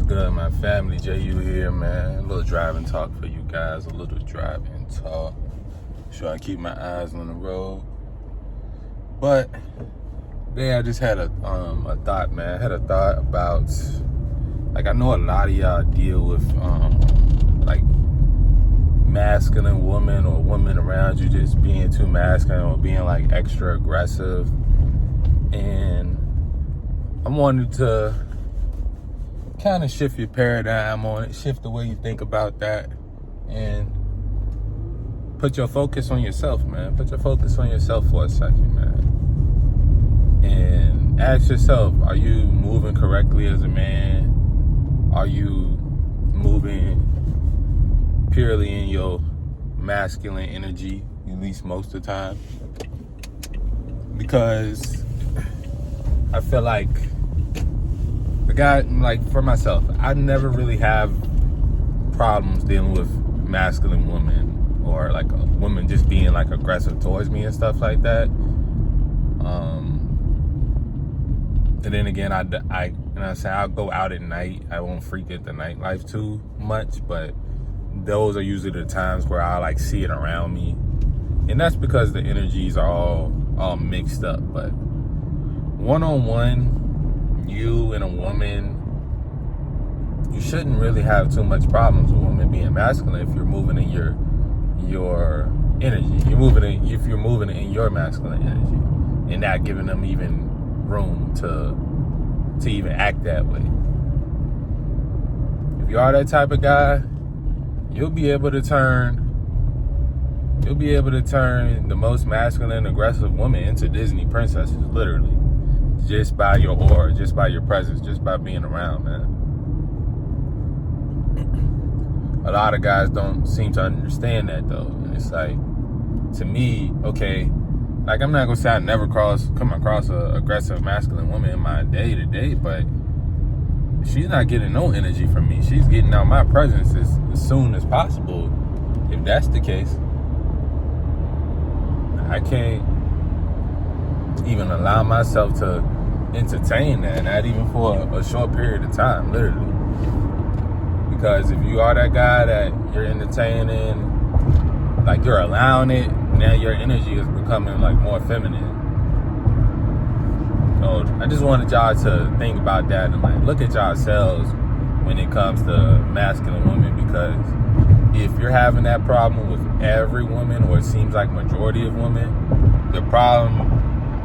good, my family? JU here, man. A little driving talk for you guys. A little driving talk. Sure, I keep my eyes on the road. But today I just had a thought, man. I had a thought about, like, I know a lot of y'all deal with like masculine women or women around you just being too masculine or being like extra aggressive, and I wanted to kind of shift your paradigm on it, shift the way you think about that, and put your focus on yourself, man. Put your focus on yourself for a second, man. And ask yourself, are you moving correctly as a man? Are you moving purely in your masculine energy, at least most of the time? Because I feel like the guy, like for myself, I never really have problems dealing with masculine women or like a woman just being like aggressive towards me and stuff like that. And then again, I'll go out at night. I won't freak at the nightlife too much, but those are usually the times where I like see it around me, and that's because the energies are all mixed up. But one-on-one, you and a woman, you shouldn't really have too much problems with women being masculine if you're moving in your energy. If you're moving in your masculine energy and not giving them even room to even act that way. If you are that type of guy, you'll be able to turn the most masculine, aggressive woman into Disney princesses, literally. Just by your aura, just by your presence, just by being around, man. A lot of guys don't seem to understand that, though. And it's like, to me, okay, like, I'm not gonna say I never come across a aggressive masculine woman in my day-to-day, but she's not getting no energy from me. She's getting out my presence as soon as possible. If that's the case, I can't even allow myself to entertain that, not even for a short period of time, literally. Because if you are that guy that you're entertaining, like you're allowing it, now your energy is becoming like more feminine. So I just wanted y'all to think about that and like look at yourselves when it comes to masculine women, because if you're having that problem with every woman, or it seems like majority of women, the problem,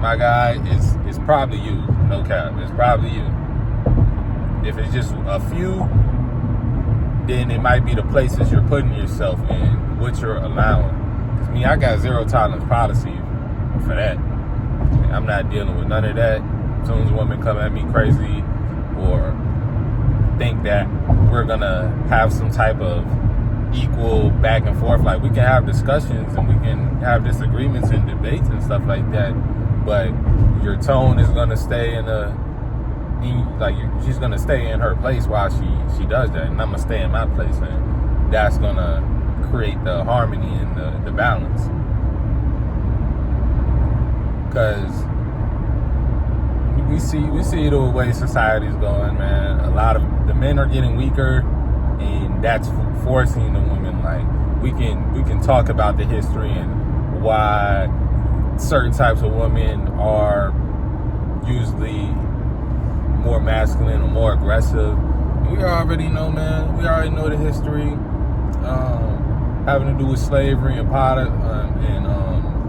my guy, is probably you. No cap, it's probably you. If it's just a few, then it might be the places you're putting yourself in, what you're allowing. Because me, I got zero tolerance policy for that. I'm not dealing with none of that. As soon as women come at me crazy or think that we're gonna have some type of equal back and forth, like we can have discussions and we can have disagreements and debates and stuff like that, but your tone is gonna stay she's gonna stay in her place while she does that, and I'm gonna stay in my place, and that's gonna create the harmony and the balance. Because we see the way society's going, man. A lot of the men are getting weaker, and that's forcing the women. Like we can talk about the history and why certain types of women are usually more masculine or more aggressive. We already know, man. We already know the history, having to do with slavery and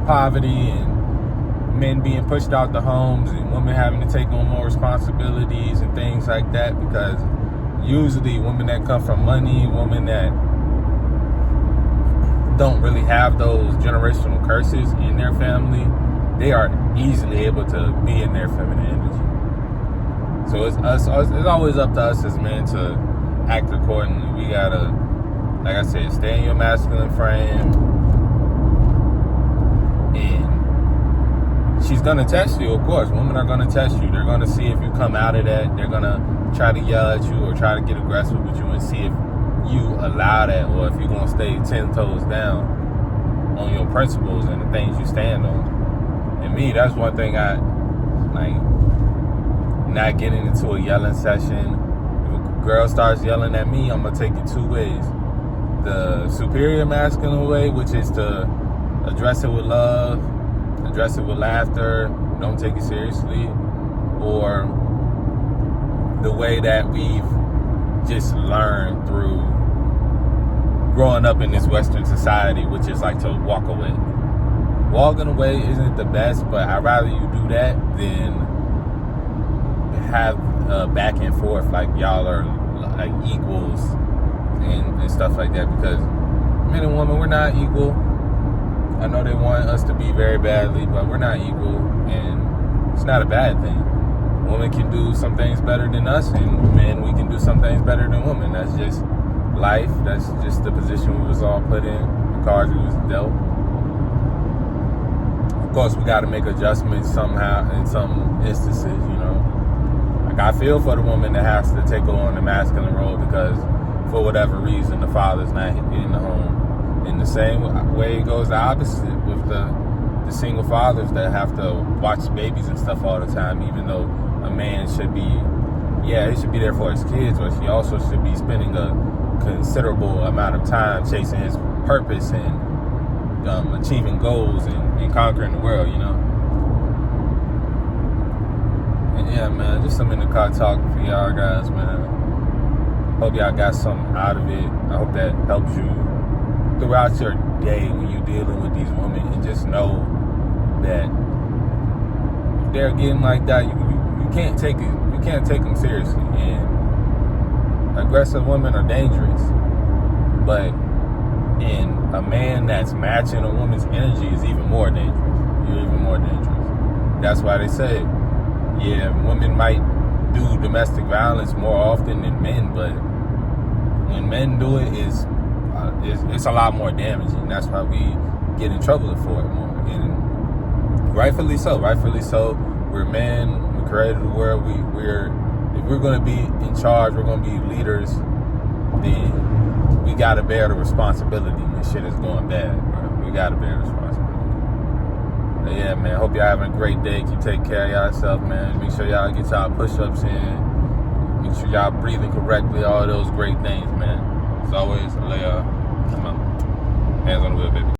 poverty, and men being pushed out the homes, and women having to take on more responsibilities and things like that. Because usually women that come from money, women that don't really have those generational curses in their family, they are easily able to be in their feminine energy. So it's always up to us as men to act accordingly. We gotta, like I said, stay in your masculine frame. And she's gonna test you, of course. Women are gonna test you. They're gonna see if you come out of that. They're gonna try to yell at you or try to get aggressive with you and see if you allow that, or if you're gonna stay 10 toes down on your principles and the things you stand on. And me, that's one thing I like. Not getting into a yelling session. girl starts yelling at me, I'm gonna take it two ways. The superior masculine way, which is to address it with love, address it with laughter, don't take it seriously, or the way that we've just learned through growing up in this Western society, which is like to walk away. Walking away isn't the best, but I'd rather you do that than have back and forth like y'all are like equals and stuff like that, because men and women, we're not equal. I know they want us to be very badly, but we're not equal, and it's not a bad thing. Women can do some things better than us, and men, we can do some things better than women. That's just life. That's just the position we was all put in, the cards we was dealt. Of course, we got to make adjustments somehow in some instances, you know. Like, I feel for the woman that has to take on the masculine role because for whatever reason the father's not in the home. In the same way it goes the opposite with the single fathers that have to watch babies and stuff all the time, even though a man should be, he should be there for his kids, but he also should be spending a considerable amount of time chasing his purpose and achieving goals and conquering the world, you know. And yeah, man, just some in the car talk for y'all guys, man. Hope y'all got something out of it. I hope that helps you throughout your day when you're dealing with these women, and just know that if they're getting like that, you can't take it. You can't take them seriously. And aggressive women are dangerous, but in a man that's matching a woman's energy is even more dangerous. You're even more dangerous. That's why they say, women might do domestic violence more often than men, but when men do it, it's a lot more damaging. That's why we get in trouble for it more, and rightfully so. We're men. We created the world. If we're going to be in charge, we're going to be leaders, then we got to bear the responsibility when shit is going bad, bro. We got to bear the responsibility. But yeah, man, hope y'all having a great day. Keep taking care of yourself, man. Make sure y'all get y'all push-ups in. Make sure y'all breathing correctly. All those great things, man. As always, come on. Hands on the wheel, baby.